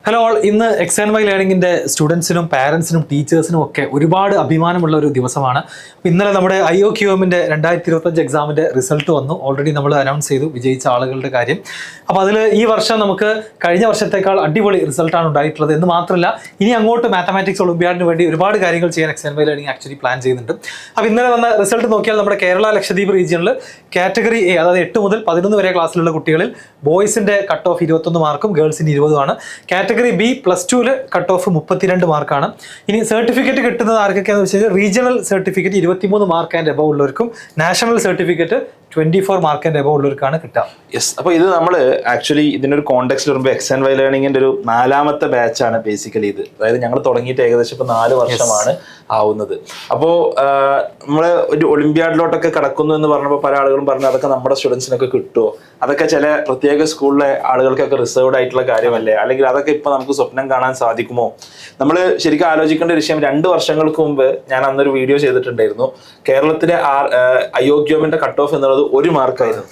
Hello all, ഇന്ന് X and Y ലേണിംഗിൻ്റെ സ്റ്റുഡൻസിനും പാരൻസിനും ടീച്ചേഴ്സിനും ഒക്കെ ഒരുപാട് അഭിമാനമുള്ള ഒരു ദിവസമാണ്. ഇന്നലെ നമ്മുടെ IOQM-ൻ്റെ 2025 എക്സാമിൻ്റെ റിസൾട്ട് വന്നു. ഓൾറെഡി നമ്മൾ അനൗൺസ് ചെയ്തു വിജയിച്ച ആളുകളുടെ കാര്യം. അപ്പോൾ അതിൽ ഈ വർഷം നമുക്ക് കഴിഞ്ഞ വർഷത്തേക്കാൾ അടിപൊളി റിസൾട്ടാണ് ഉണ്ടായിട്ടുള്ളത് എന്ന് മാത്രമല്ല, ഇനി അങ്ങോട്ട് മാത്തമാറ്റിക്സ് ഒളിമ്പ്യാഡിന് വേണ്ടി ഒരുപാട് കാര്യങ്ങൾ ചെയ്യാൻ X and Y learning actually plan ചെയ്യുന്നുണ്ട്. അപ്പോൾ ഇന്നലെ വന്ന റിസൾട്ട് നോക്കിയാൽ നമ്മുടെ കേരള ലക്ഷദ്വീപ് റീജിയനിൽ കാറ്റഗറി A, അതായത് 8 മുതൽ 11 വരെ ക്ലാസ്സിലുള്ള കുട്ടികളിൽ ബോയ്സിൻ്റെ കട്ട് ഓഫ് 21 മാർക്കും ഗേൾസിന് 20 കാറ്റഗറി B +2 കട്ട് ഓഫ് 32 മാർക്കാണ്. ഇനി സർട്ടിഫിക്കറ്റ് കിട്ടുന്നത് ആർക്കൊക്കെയാണെന്ന് വെച്ച് കഴിഞ്ഞാൽ regional certificate 23 mark and above ഉള്ളവർക്കും national certificate 24 mark and above ഉള്ളവർക്കാണ് കിട്ടുക. യെസ്, അപ്പോൾ ഇത് നമ്മൾ ആക്ച്വലി ഇതിനൊരു കോണ്ടെക്സ്റ്റ് വരുമ്പോൾ എക്സ് ആൻഡ് വൈ ലേണിംഗിന്റെ ഒരു 4ാമത്തെ ബാച്ചാണ് ബേസിക്കലി ഇത്. അതായത് ഞങ്ങൾ തുടങ്ങിയിട്ട് ഏകദേശം ഇപ്പോൾ 4 വർഷമാണ് ആവുന്നത്. അപ്പോൾ നമ്മൾ ഒരു ഒളിമ്പ്യാഡിലോട്ടൊക്കെ കടക്കുന്നു എന്ന് പറഞ്ഞപ്പോൾ പല ആളുകളും പറഞ്ഞു അതൊക്കെ നമ്മുടെ സ്റ്റുഡൻസിനൊക്കെ കിട്ടുമോ, അതൊക്കെ ചില പ്രത്യേക സ്കൂളിലെ ആളുകൾക്കൊക്കെ റിസർവ്ഡ് ആയിട്ടുള്ള കാര്യമല്ലേ, അല്ലെങ്കിൽ അതൊക്കെ ഇപ്പൊ നമുക്ക് സ്വപ്നം കാണാൻ സാധിക്കുമോ? നമ്മൾ ശരിക്കും ആലോചിക്കേണ്ട ഒരു വിഷയം, 2 വർഷങ്ങൾക്ക് മുമ്പ് ഞാൻ അന്നൊരു വീഡിയോ ചെയ്തിട്ടുണ്ടായിരുന്നു. കേരളത്തിലെ IOQM-ന്റെ കട്ട് ഓഫ് എന്നുള്ളത് 1 മാർക്കായിരുന്നു.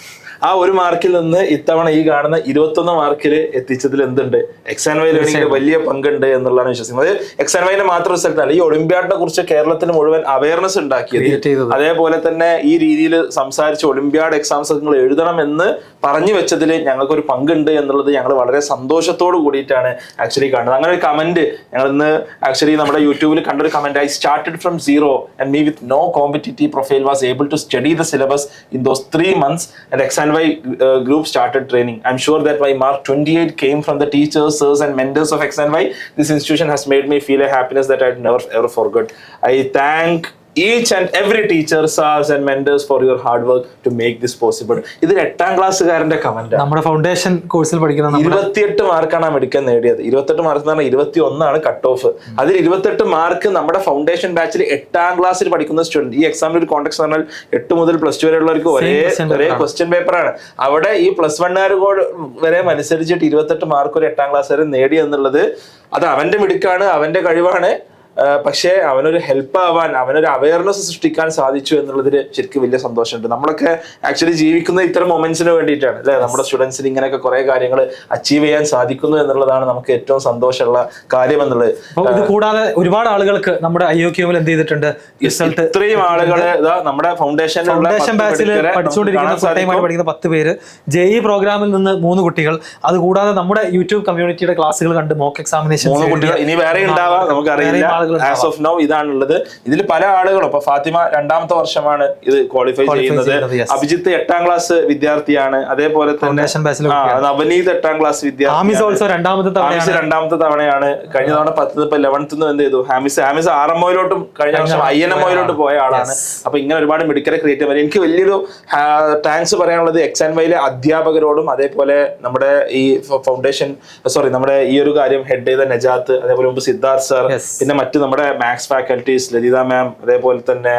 ആ 1 മാർക്കിൽ നിന്ന് ഇത്തവണ ഈ കാണുന്ന 21 മാർക്കിൽ എത്തിച്ചതിൽ എന്തുണ്ട്, എക്സ് ആൻഡ് വൈ ലേണിംഗിന്റെ വലിയ പങ്കുണ്ട് എന്നുള്ളതാണ് വിശ്വസിക്കുന്നത്. അത് എക്സ് ആൻഡ് വൈന്റെ മാത്രം റിസൾട്ട് അല്ല, ഈ ഒളിമ്പ്യാഡിനെ കുറിച്ച് കേരളത്തിന് മുഴുവൻ അവയർനെസ് ഉണ്ടാക്കിയത്, അതേപോലെ തന്നെ ഈ രീതിയിൽ സംസാരിച്ച് ഒളിമ്പ്യാഡ് എക്സാംസ് നിങ്ങൾ എഴുതണം എന്ന് പറഞ്ഞു വെച്ചതിൽ ഞങ്ങൾക്കൊരു പങ്കുണ്ട് എന്നുള്ളത് ഞങ്ങൾ വളരെ സന്തോഷത്തോട് കൂടിയിട്ടാണ് ആക്ച്വലി കാണുന്നത്. അങ്ങനെ ഒരു കമന്റ് ഞങ്ങൾ ഇന്ന് ആക്ച്വലി നമ്മുടെ യൂട്യൂബിൽ കണ്ടൊരു comment, I started from 0 and me with no competitive profile was able to study the syllabus in those 3 months and X and Y group started training. I'm sure that my mark 28 came from the teachers, sirs and mentors of X and Y. This institution has made me feel a happiness that I'd never ever forgot. I thank each and every teacher, sirs and mentors for your hard work to make this possible. ഇത് 8ാം ക്ലാസ്സുകാരന്റെ comment. നമ്മുടെ foundation കോഴ്സിൽ പഠിക്കുന്ന 28 മാർക്കാണ് ആ medical നേടിയത്. 28 mark എന്ന് പറഞ്ഞാൽ 21 cut off. അതിൽ 28 മാർക്ക് നമ്മുടെ ഫൗണ്ടേഷൻ ബാച്ചിൽ 8ാം ക്ലാസ്സിൽ പഠിക്കുന്ന സ്റ്റുഡന്റ്. ഈ എക്സാമിന്റെ ഒരു കോണ്ടെക്സ്റ്റ് പറഞ്ഞാൽ 8 മുതൽ +2 വരെ ഉള്ളവർക്ക് ഒരേ ക്വസ്റ്റ്യൻ പേപ്പറാണ്. അവിടെ ഈ +1 വരെ മത്സരിച്ചിട്ട് 28 മാർക്ക് ഒരു 8ാം ക്ലാസ് വരെ നേടി എന്നുള്ളത് അത് അവന്റെ മിടുക്കാണ്, അവന്റെ കഴിവാണ്. പക്ഷേ അവനൊരു ഹെൽപ്പ് ആവാൻ, അവനൊരു അവയർനെസ് സൃഷ്ടിക്കാൻ സാധിച്ചു എന്നുള്ളതിൽ ശരിക്കും വലിയ സന്തോഷമുണ്ട്. നമ്മളൊക്കെ ആക്ച്വലി ജീവിക്കുന്ന ഇത്തരം മൊമെന്റ്സിന് വേണ്ടിയിട്ടാണ് അല്ലെ, നമ്മുടെ സ്റ്റുഡൻസിന് ഇങ്ങനെയൊക്കെ കുറെ കാര്യങ്ങൾ അച്ചീവ് ചെയ്യാൻ സാധിക്കുന്നു എന്നുള്ളതാണ് നമുക്ക് ഏറ്റവും സന്തോഷമുള്ള കാര്യം എന്നുള്ളത്. ഇത് കൂടാതെ ഒരുപാട് ആളുകൾക്ക് നമ്മുടെ IOQM-ൽ എന്ത് ചെയ്തിട്ടുണ്ട്, ഇത്രയും ആളുകള് നമ്മുടെ ഫൗണ്ടേഷൻ ബാച്ചിൽ പഠിക്കുന്ന 10 പേര്, JEE പ്രോഗ്രാമിൽ നിന്ന് 3 കുട്ടികൾ, അതുകൂടാതെ നമ്മുടെ യൂട്യൂബ് കമ്മ്യൂണിറ്റിയുടെ ക്ലാസ്സുകൾ കണ്ട് മോക്ക് എക്സാമിനേഷൻ 3 കുട്ടികൾ, ഇനി വേറെ ഉണ്ടാവാം നമുക്കറിയില്ല. ആസ് ഓഫ് നൗ ഇതാണുള്ളത്. ഇതിൽ പല ആളുകളും, ഇപ്പൊ ഫാത്തിമ 2ാമത്തെ വർഷമാണ് ഇത് ക്വാളിഫൈ ചെയ്യുന്നത്. അഭിജിത്ത് 8ാം ക്ലാസ് വിദ്യാർത്ഥിയാണ്. അതേപോലെ തന്നെ നവനീത് 8ാം ക്ലാസ് വിദ്യാർത്ഥി, 2ാമത്തെ തവണയാണ്. കഴിഞ്ഞ തവണ 10 ഇപ്പൊ 11th എന്ത് ചെയ്തു, ഹാമിസ് RMO-യിലോട്ടും കഴിഞ്ഞ വർഷം INMO-യിലോട്ട് പോയ ആളാണ്. അപ്പൊ ഇങ്ങനെ ഒരുപാട് മിടുക്കരെ ക്രിയേറ്റ് ചെയ്യാൻ. എനിക്ക് വലിയൊരു താങ്ക്സ് പറയാനുള്ളത് എക്സ് ആൻഡ് വൈയിലെ അധ്യാപകരോടും, അതേപോലെ നമ്മുടെ ഈ ഫൗണ്ടേഷൻ നമ്മുടെ ഈ ഒരു കാര്യം ഹെഡ് ചെയ്ത നജാത്ത്, അതേപോലെ മുമ്പ് സിദ്ധാർത്ഥ് സാർ, പിന്നെ മറ്റ് നമ്മുടെ മാത്സ് ഫാക്കൽറ്റീസ് ലളിത മാം, അതേപോലെ തന്നെ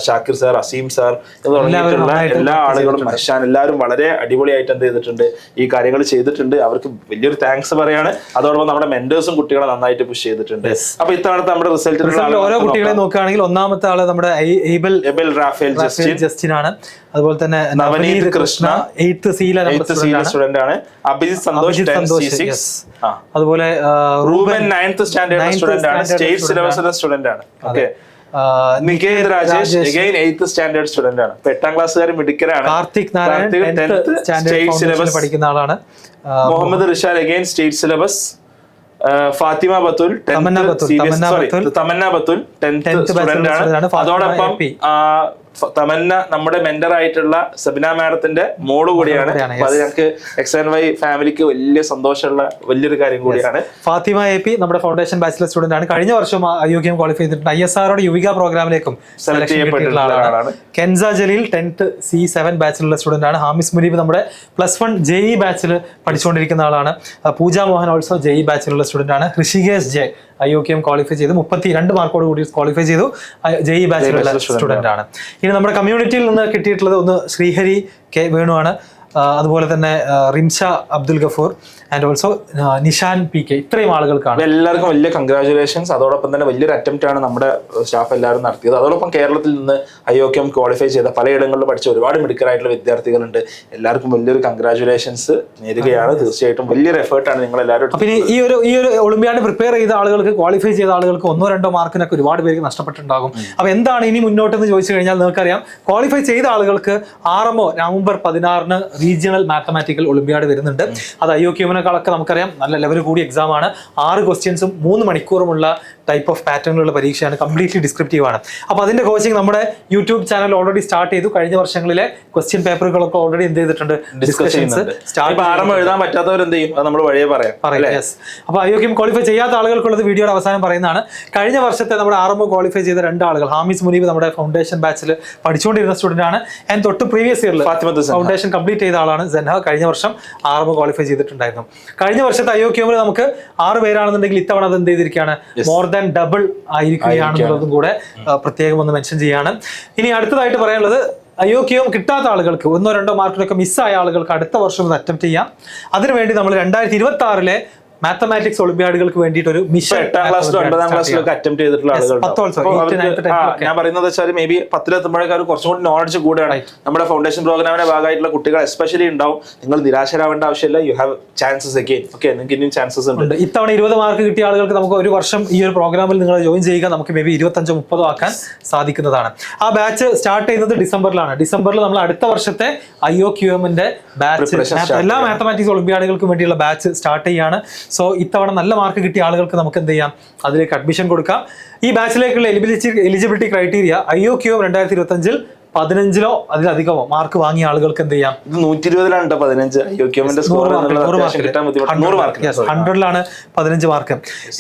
ഷാക്കിർ സാർ, അസീം സാർ എന്ന് പറഞ്ഞിട്ടുള്ള എല്ലാ ആളുകളും, മർഷാൻ, എല്ലാവരും വളരെ അടിപൊളിയായിട്ട് എന്ത് ചെയ്തിട്ടുണ്ട്, ഈ കാര്യങ്ങൾ ചെയ്തിട്ടുണ്ട്. അവർക്ക് വലിയൊരു താങ്ക്സ് പറയാണ്. അതോടൊപ്പം നമ്മുടെ മെന്റേഴ്സും കുട്ടികളെ നന്നായിട്ട് പുഷ് ചെയ്തിട്ടുണ്ട്. അപ്പൊ ഇത്തവണത്തെ നമ്മുടെ റിസൾട്ടിൽ ഓരോ കുട്ടികളെ നോക്കുകയാണെങ്കിൽ 1ാമത്തെ ആള് നമ്മുടെ എബൽ റാഫേൽ ജസ്റ്റിൻ ആണ്. അതുപോലെ തന്നെ Navneet Krishna 8th C student ആണ്. അഭിജിത്ത് സന്തോഷ് 10C6. അതുപോലെ റൂബൻ 9th സ്റ്റാൻഡേർഡ് സ്റ്റുഡന്റ് ആണ്, സ്റ്റേറ്റ് സിലബസിലെ സ്റ്റുഡന്റ് ആണ്. Okay, Niketh Rajesh again 8th standard student ആണ്. 8ാം ക്ലാസ്സുകാർ മിടുക്കരാണ്. Karthik Narayan 10th state syllabus പഠിക്കുന്ന ആളാണ്. Muhammad Rishal again state syllabus. Fathima Bathul Thamanna Bathul 10th student ആണ്. അതോടൊപ്പം തമന്ന നമ്മുടെ മെന്റർ ആയിട്ടുള്ള സബിന മാഡത്തിന്റെ മോള് കൂടിയാണ്. അത് ഞങ്ങൾക്ക് എക്സ് ആൻഡ് വൈ ഫാമിലിക്ക് വലിയ സന്തോഷമുള്ള വലിയൊരു കാര്യം കൂടിയാണ്. ഫാത്തിമ AP നമ്മുടെ ഫൗണ്ടേഷൻ ബാച്ചിലർ സ്റ്റുഡന്റ് ആണ്. കഴിഞ്ഞ വർഷം IOQM ക്വാളിഫൈ ചെയ്തിട്ടുണ്ട്. ISRO യുവിക പ്രോഗ്രാമിലേക്കും സെലക്ട് ചെയ്യപ്പെട്ടിട്ടുള്ള ആളാണ്. Kenza Jaleel 10th C7 ബാച്ചിലുള്ള student ആണ്. ഹാമിസ് മുനീബ് നമ്മുടെ +1 JEE ബാച്ചിൽ പഠിച്ചുകൊണ്ടിരിക്കുന്ന ആളാണ്. പൂജ മോഹൻ ഓൾസോ JEE ബാച്ചിലുള്ള സ്റ്റുഡന്റ് ആണ്. ഋഷികേഷ് ജെ IOQM ക്വാളിഫൈ ചെയ്ത് 32 മാർക്കോട് കൂടി ക്വാളിഫൈ ചെയ്തു, JEE ബാച്ചിലുള്ള സ്റ്റുഡന്റ് ആണ്. ഇനി നമ്മുടെ കമ്മ്യൂണിറ്റിയിൽ നിന്ന് കിട്ടിയിട്ടുള്ളത് ഒന്ന് ശ്രീഹരി K വേണു ആണ്. അതുപോലെ തന്നെ Rimsha Abdul Gafoor and also Nishan PK, ഇത്രയും ആളുകൾക്കാണ്. എല്ലാവർക്കും വലിയ കൺഗ്രാചുലേഷൻസ്. അതോടൊപ്പം തന്നെ വലിയൊരു അറ്റംപ്റ്റ് ആണ് നമ്മുടെ സ്റ്റാഫ് എല്ലാവരും നടത്തിയത്. അതോടൊപ്പം കേരളത്തിൽ നിന്ന് IOKM ക്വാളിഫൈ ചെയ്ത പലയിടങ്ങളിൽ പഠിച്ച ഒരുപാട് മിടുക്കരായിട്ടുള്ള വിദ്യാർത്ഥികളുണ്ട്. എല്ലാവർക്കും വലിയൊരു കൺഗ്രാചുലേഷൻസ് നേരുകയാണ്. തീർച്ചയായിട്ടും വലിയൊരു എഫേർട്ടാണ് നിങ്ങൾ എല്ലാവരും. പിന്നെ ഈ ഒരു ഒളിമ്പ്യാഡ് പ്രിപ്പയർ ചെയ്ത ആളുകൾക്ക്, ക്വാളിഫൈ ചെയ്ത ആളുകൾക്ക് 1-2 മാർക്കിനൊക്കെ ഒരുപാട് പേർക്ക് നഷ്ടപ്പെട്ടിട്ടുണ്ടാകും. അപ്പൊ എന്താണ് ഇനി മുന്നോട്ടെന്ന് ചോദിച്ചു കഴിഞ്ഞാൽ നിങ്ങൾക്കറിയാം, ക്വാളിഫൈ ചെയ്ത ആളുകൾക്ക് RMO November 16 regional mathematical Olympiad വരുന്നുണ്ട്. അത് IOKM-നെക്കാളൊക്കെ നമുക്കറിയാം നല്ല ലെവൽ കൂടി എക്സാം ആണ്. 6 ക്വസ്റ്റ്യൻസും 3 മണിക്കൂറുമുള്ള ടൈപ്പ് ഓഫ് പാറ്റേണിലുള്ള പരീക്ഷയാണ്. കംപ്ലീറ്റ്ലി ഡിസ്ക്രിപ്റ്റീവ് ആണ്. അപ്പോൾ അതിന്റെ കോച്ചിങ് നമ്മുടെ യൂട്യൂബ് ചാനൽ ഓൾറെഡി സ്റ്റാർട്ട് ചെയ്തു. കഴിഞ്ഞ വർഷങ്ങളിലെ ക്വസ്റ്റ്യൻ പേപ്പറുകളൊക്കെ ഓൾറെഡി എന്ത് ചെയ്തിട്ടുണ്ട്, ഡിസ്കഷൻസ് സ്റ്റാർട്ട്. എഴുതാൻ പറ്റാത്തവർ എന്ത് ചെയ്യും, അത് നമ്മൾ വഴിയെ പറയാം. അപ്പോൾ IOKM ക്വാളിഫൈ ചെയ്യാത്ത ആളുകൾക്കുള്ളത് വീഡിയോയുടെ അവസാനം പറയുന്നതാണ്. കഴിഞ്ഞ വർഷത്തെ നമ്മുടെ RMO ക്വാളിഫൈ ചെയ്ത 2 ആളുകൾ, ഹാമിസ് മുനീബ് നമ്മുടെ ഫൗണ്ടേഷൻ ബാച്ചിൽ പഠിച്ചുകൊണ്ടിരുന്ന സ്റ്റുഡന്റ് ആണ്. ആൻഡ് തൊട്ട് പ്രീവിയസ് ഇയറിൽ ഫൗണ്ടേഷൻ കംപ്ലീറ്റ് ചെയ്ത ആളാണ് സെൻഹ. കഴിഞ്ഞ വർഷം RMO ക്വാളിഫൈ ചെയ്തിട്ടുണ്ടായിരുന്നു. കഴിഞ്ഞ വർഷത്തെ IOKM നമുക്ക് 6 പേരാണെന്നുണ്ടെങ്കിൽ ഇത്തവണ അത് എന്ത് ചെയ്തിരിക്കുകയാണ്, മോർ ദാൻ ഡബിൾ ആയിരിക്കുകയാണെന്നുള്ളതും കൂടെ പ്രത്യേകം ഒന്ന് മെൻഷൻ ചെയ്യാണ്. ഇനി അടുത്തതായിട്ട് പറയാനുള്ളത്, IOKM കിട്ടാത്ത ആളുകൾക്ക് 1-2 മാർക്കിനൊക്കെ മിസ്സായ ആളുകൾക്ക് അടുത്ത വർഷം ഇത് അറ്റംപ്റ്റ് ചെയ്യാം. അതിനുവേണ്ടി നമ്മൾ 2026 മാത്തമാറ്റിക്സ് ഒളിമ്പ്യാഡുകൾക്ക് വേണ്ടിയിട്ട് ഒരു മിഷൻ 8ാം ക്ലാസ്സിലും 9ാം ക്ലാസ്സിലൊക്കെ അറ്റംപ്റ്റ് ചെയ്തിട്ടുള്ള ആളുകൾ. ഞാൻ പറയുന്നത് വെച്ചാൽ മേ ബി 10-എത്തുമ്പോഴേക്കും കുറച്ചും കൂടി നോളജ് കൂടെയാണ്. നമ്മുടെ ഫൗണ്ടേഷൻ പ്രോഗ്രാമിന്റെ ഭാഗമായിട്ടുള്ള കുട്ടികൾ എസ്പെഷ്യലി ഉണ്ടാവും. നിങ്ങൾ നിരാശരാവേണ്ട ആവശ്യമില്ല. You have chances again. Okay, നിങ്ങൾക്ക് ഇനിയും ചാൻസസ് ഉണ്ട്. ഇത്തവണ 20 മാർക്ക് കിട്ടിയ ആളുകൾക്ക് നമുക്ക് ഒരു വർഷം ഈ ഒരു പ്രോഗ്രാമിൽ നിങ്ങൾ ജോയിൻ ചെയ്യുക. നമുക്ക് മേ ബി 25-30 ആക്കാൻ സാധിക്കുന്നതാണ്. ആ ബാച്ച് സ്റ്റാർട്ട് ചെയ്യുന്നത് ഡിസംബറിലാണ്. ഡിസംബറിൽ നമ്മൾ അടുത്ത വർഷത്തെ IOKM-ന്റെ ബാച്ച്, എല്ലാ മാത്തമാറ്റിക്സ് ഒളിമ്പ്യാഡുകൾക്കും വേണ്ടിയുള്ള ബാച്ച് സ്റ്റാർട്ട് ചെയ്യാണ്. സോ ഇത്തവണ നല്ല മാർക്ക് കിട്ടിയ ആളുകൾക്ക് നമുക്ക് എന്ത് ചെയ്യാം, അതിലേക്ക് അഡ്മിഷൻ കൊടുക്കാം. ഈ ബാച്ചിലേക്കുള്ള എലിജിബിലിറ്റി ക്രൈറ്റീരിയ IOKM 2025 15ലോ അതിലധികമോ മാർക്ക് വാങ്ങിയ ആളുകൾക്ക് എന്ത് ചെയ്യാം, 120ലാണ് 15. IOKM-ന്റെ സ്കോർ 100ലാണ് 15 മാർക്ക്.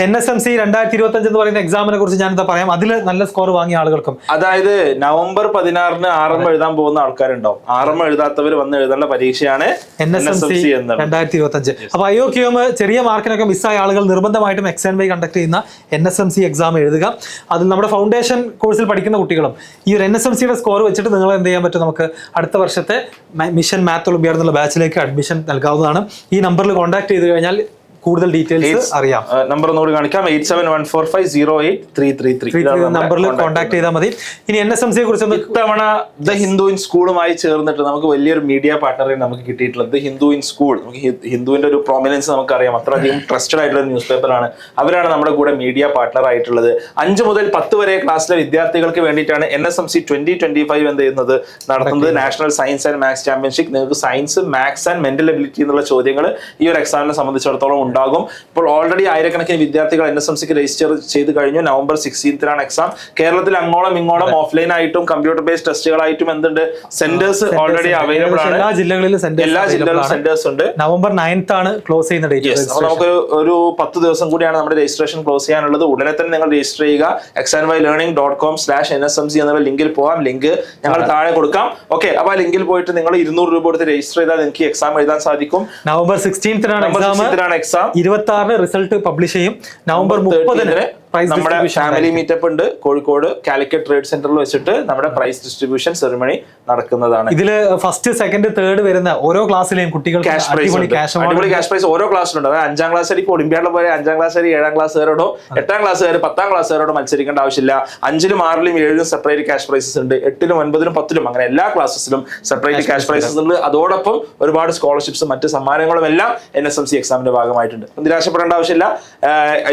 NSMC 2025 എന്ന് പറയുന്ന എക്സാമിനെ കുറിച്ച് ഞാൻ എന്താ പറയാം, അതിൽ നല്ല സ്കോർ വാങ്ങിയ ആളുകൾക്കും, അതായത് നവംബർ 16 RMO എഴുതാൻ പോകുന്ന ആൾക്കാരുണ്ടാവും. RMO എഴുതാത്തവർ വന്ന് എഴുതേണ്ട പരീക്ഷയാണ് NSMC 2025. അപ്പൊ IOKM ചെറിയ മാർക്കിനൊക്കെ മിസ്സായ ആളുകൾ നിർബന്ധമായിട്ടും XNY കണ്ടക്ട് ചെയ്യുന്ന NSMC എക്സാം എഴുതുക. അതിൽ നമ്മുടെ ഫൗണ്ടേഷൻ കോഴ്സിൽ പഠിക്കുന്ന കുട്ടികളും ഈ ഒരു NSMCയുടെ സ്കോർ വെച്ചിട്ട് നിങ്ങൾ എന്ത് ചെയ്യാൻ പറ്റും, നമുക്ക് അടുത്ത വർഷത്തെ മിഷൻ മാത്ത് ഒളിമ്പ്യാഡ് എന്നുള്ള ബാച്ചിലേക്ക് അഡ്മിഷൻ നൽകാവുന്നതാണ്. ഈ നമ്പറിൽ കോൺടാക്ട് ചെയ്ത് കഴിഞ്ഞാൽ കൂടുതൽ ഡീറ്റെയിൽസ് അറിയാം. നമ്പർ ഒന്നുകൂടി കാണിക്കാം, 8714508333 നമ്പറിൽ കോൺടാക്ട് ചെയ്താൽ മതി. ഇനി NSMCയെ കുറിച്ച് ഇത്തവണ ദ ഹിന്ദു ഇൻ സ്കൂളുമായി ചേർന്നിട്ട് നമുക്ക് വലിയൊരു മീഡിയ പാർട്ണറെ നമുക്ക് കിട്ടിയിട്ടുള്ളത്. ദ ഹിന്ദു ഇൻ സ്കൂൾ, നമുക്ക് ഹിന്ദുവിന്റെ ഒരു പ്രോമിനൻസ് നമുക്കറിയാം. അത്രയധികം ട്രസ്റ്റഡ് ആയിട്ടുള്ള ന്യൂസ് പേപ്പറാണ്. അവരാണ് നമ്മുടെ കൂടെ മീഡിയ പാർട്ണർ ആയിട്ടുള്ളത്. 5 മുതൽ 10 വരെ ക്ലാസ്സിലെ വിദ്യാർത്ഥികൾക്ക് വേണ്ടിയിട്ടാണ് NSMC 2025 എന്ത് ചെയ്യുന്നത്, നടത്തുന്നത്. National science and maths championship. നിങ്ങൾക്ക് science, maths and mental ability എന്നുള്ള ചോദ്യങ്ങൾ ഈ ഒരു എക്സാമിനെ സംബന്ധിച്ചിടത്തോളം ഉണ്ടാകും. ഇപ്പോൾ ഓൾറെഡി ആയിരക്കണക്കിന് വിദ്യാർത്ഥികൾ NSMCക്ക് രജിസ്റ്റർ ചെയ്ത് കഴിഞ്ഞു. November 16 exam. കേരളത്തിൽ അങ്ങോളം ഇങ്ങോളം ഓഫ്ലൈൻ ആയിട്ടും കമ്പ്യൂട്ടർ ബേസ്ഡ് ടെസ്റ്റുകളായിട്ടും എന്തുണ്ട്, സെന്റേഴ്സ് ഓൾറെഡി അവൈലബിൾ ആണ്. എല്ലാ ജില്ലകളിലും സെന്റേഴ്സ് ഉണ്ട്. നവംബർ 9th ആണ് ക്ലോസ് ചെയ്യുന്ന ഡേറ്റ്. അപ്പോൾ നമുക്ക് ഒരു 10 ദിവസം കൂടിയാണ് നമ്മുടെ രജിസ്ട്രേഷൻ ക്ലോസ് ചെയ്യാനുള്ളത്. ഉടനെ തന്നെ നിങ്ങൾ രജിസ്റ്റർ ചെയ്യുക. xnylearning.com/NSMC എന്നുള്ള ലിങ്കിൽ പോകാം. ലിങ്ക് ഞങ്ങൾ താഴെ കൊടുക്കാം. ഓക്കെ, അപ്പോൾ ആ ലിങ്കിൽ പോയിട്ട് നിങ്ങൾ 200 രൂപ കൊടുത്ത് രജിസ്റ്റർ ചെയ്താൽ നിങ്ങൾക്ക് എക്സാം എഴുതാൻ സാധിക്കും. November 16th exam. 26 result publish ചെയ്യും. നവംബർ 30 നമ്മുടെ ഫാമിലി മീറ്റപ്പ് ഉണ്ട് കോഴിക്കോട് കാലിക്കറ്റ് ട്രേഡ് സെന്ററിൽ വെച്ചിട്ട് നമ്മുടെ പ്രൈസ് ഡിസ്ട്രിബ്യൂഷൻ സെറിമണി നടക്കുന്നതാണ്. ഇതില് ഫസ്റ്റ്, സെക്കൻഡ്, തേർഡ് വരുന്ന ഓരോ ക്ലാസ്സിലെയും കുട്ടികൾക്ക് അടിപൊളി ക്യാഷ് പ്രൈസ് ഓരോ ക്ലാസ്സിലുണ്ട്. അതായത് 5ാം ക്ലാസ് ഇപ്പോൾ ഒളിമ്പ്യാഡിലെ പോലെ 5ാം ക്ലാസ് 7ാം ക്ലാസ്സുകാരോടോ 8ാം ക്ലാസ്സുകാർ 10ാം ക്ലാസ്സുകാരോടോ മത്സരിക്കേണ്ട ആവശ്യമില്ല. 5ലും 6ലും 7ലും സെപ്പറേറ്റ് ക്യാഷ് പ്രൈസസ് ഉണ്ട്. 8ലും 9ലും 10ലും അങ്ങനെ എല്ലാ ക്ലാസ്സിലും സെപ്പറേറ്റ് ക്യാഷ് പ്രൈസസ് ഉണ്ട്. അതോടൊപ്പം ഒരുപാട് സ്കോളർഷിപ്സും മറ്റ് സമ്മാനങ്ങളും എല്ലാം NSMC എക്സാമിന്റെ ഭാഗമായിട്ടുണ്ട്. നിരാശപ്പെടേണ്ട ആവശ്യമില്ല.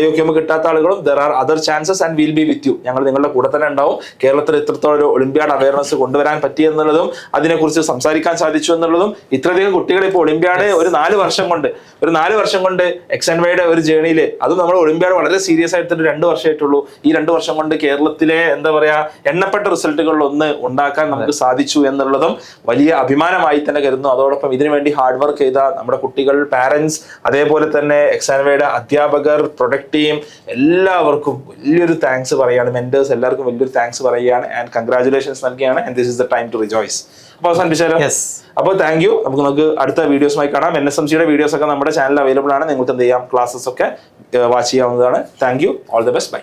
IOKM കിട്ടാത്ത ആളുകളും other chances and will be with you. ഞങ്ങൾ നിങ്ങളുടെ കൂടെ തന്നെ ഉണ്ടാവും. കേരളത്തിൽ ഇത്രത്തോളം ഒരു ഒളിമ്പ്യാഡ് അവയർനെസ് കൊണ്ടുവരാൻ പറ്റി എന്നുള്ളതും അതിനെക്കുറിച്ച് സംസാരിക്കാൻ സാധിച്ചു എന്നുള്ളതും, ഇത്രയധികം കുട്ടികൾ ഇപ്പോൾ ഒളിമ്പ്യാഡ് ഒരു 4 വർഷം കൊണ്ട് XNYയുടെ ഒരു ജേണിയിൽ, അതും നമ്മൾ ഒളിമ്പ്യാഡ് വളരെ സീരിയസ് ആയിട്ട് 2 വർഷമായിട്ടുള്ളൂ. ഈ 2 വർഷം കൊണ്ട് കേരളത്തിലെ എന്താ പറയാ എണ്ണപ്പെട്ട റിസൾട്ടുകളിൽ ഒന്ന് ഉണ്ടാക്കാൻ നമുക്ക് സാധിച്ചു എന്നുള്ളതും വലിയ അഭിമാനമായി തന്നെ കരുതുന്നു. അതോടൊപ്പം ഇതിനുവേണ്ടി ഹാർഡ് വർക്ക് ചെയ്ത നമ്മുടെ കുട്ടികൾ, പാരന്റ്സ്, അതേപോലെ തന്നെ XNYയുടെ അധ്യാപകർ, പ്രൊഡക്റ്റ് ടീം, എല്ലാവർക്കും വലിയൊരു താങ്ക്സ് പറയുകയാണ്. മെന്റേഴ്സ് എല്ലാവർക്കും വലിയൊരു താങ്ക്സ് പറയുകയാണ്. ആൻഡ് കൺഗ്രാചുലേഷൻസ് നൽകുകയാണ്. And this is the time to rejoice. അപ്പോൾ അവസാനം അപ്പോൾ താങ്ക് യു. നമുക്ക് അടുത്ത വീഡിയോസുമായി കാണാം. NSMCയുടെ വീഡിയോസ് ഒക്കെ നമ്മുടെ ചാനലിൽ അവൈലബിൾ ആണ്. നിങ്ങൾക്ക് എന്ത് ചെയ്യാം, ക്ലാസ്സസ് ഒക്കെ വാച്ച് ചെയ്യാവുന്നതാണ്. Thank you. All the best. By.